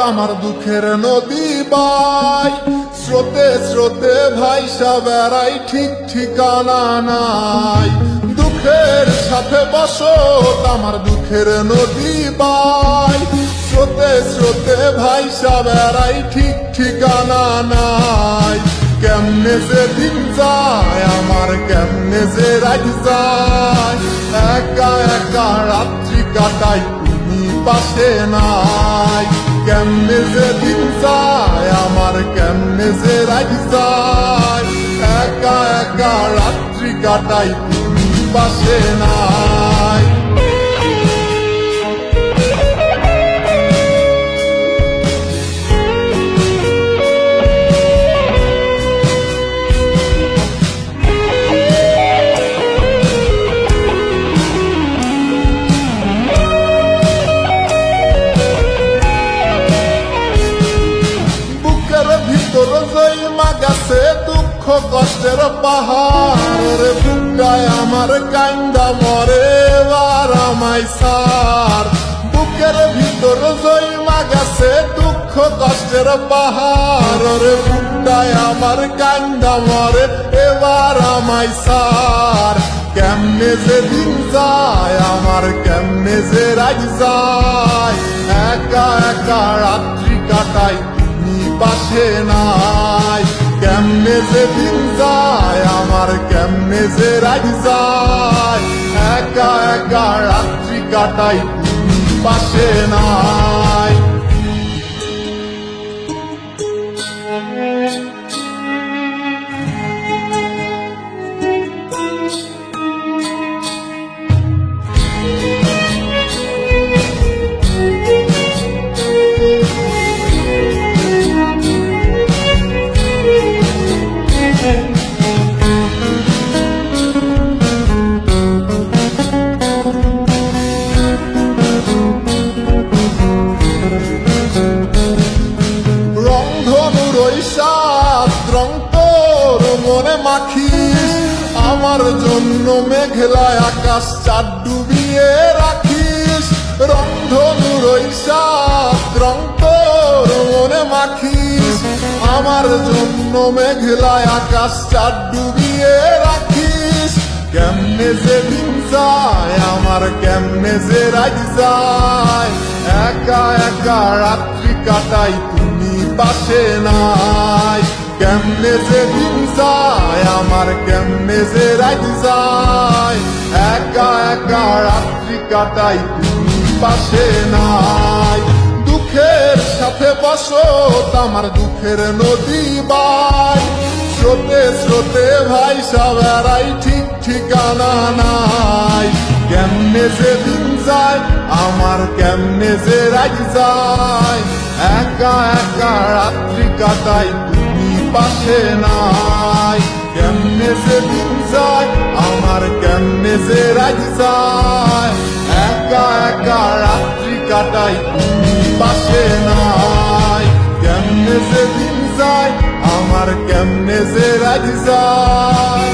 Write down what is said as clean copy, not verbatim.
আমার দুঃখের নদী বাই, স্রোতে স্রোতে ভাইসা বেড়াই, ঠিক ঠিকানা নাই। দুঃখের সাথে বসত আমার দুঃখের নদী বাই, স্রোতে স্রোতে ভাইসা বেড়াই, ঠিক ঠিকানা নাই। কেমনে যে দিন যায় আমার, কেমনে যে রাত যায়, একা একা রাত্রি কাটাই, তুমি পাশে নাই। কেমনে যে দিন যায় আমার, কেমনে যে রাত যায়, একা একা রাত্রি কাটাই, তুমি পাশে নাই। ভিতর জৈমা গেছে দুঃখ কষ্টের পাহাড়, রে বুকটায় আমার কান্দা মরে এবার আমায় সার। বুকের ভিতর জৈমা গেছে দুঃখ কষ্টের পাহাড়, রে বুকটায় আমার কান্দা মরে এবার আমায় সার। কেমনে যে দিন যায় আমার, কেমনে যে রাত যায়, একা একা রাত্রি কাটাই, পাশে নাই। কেমনে যে দিন যায় আমার, কেমনে যে রাত যায়, একা একা রাত্রি কাটাই, তুমি পাশে নাই। মনে মাখিস আমার জন্য মেঘলায় আকাশ চাঁদ ডুবিয়ে রাখিস। রংধনুর ওই সাত রং তোর মনে মাখিস আমার জন্য মেঘলায় আকাশ চাঁদ ডুবিয়ে রাখিস। কেমনে যে দিন যায় আমার, কেমনে যে রাত যায়, একা একা রাত্রি কাটাই, তুমি পাশে নাই। কেমনে যে দিন যায় আমার, কেমনে যে রাত যায়, একা একা রাত্রি কাটাই, তুমি পাশে নাই। দুঃখের সাথে বসত আমার দুঃখের নদী বাই, স্রোতে স্রোতে ভাইসা বেড়াই, ঠিক ঠিকানা নাই। কেমনে যে দিন যায় আমার, কেমনে যে রাত যায়, একা একা রাত্রি কাটাই, তুমি পাশে নাই। কেমনে যে দিন যায় আমার, কেমনে যে রাত যায়, একা একা রাত্রি কাটাই, তুমি পাশে নাই। কেমনে যে দিন যায় আমার, কেমনে যে রাত যায়।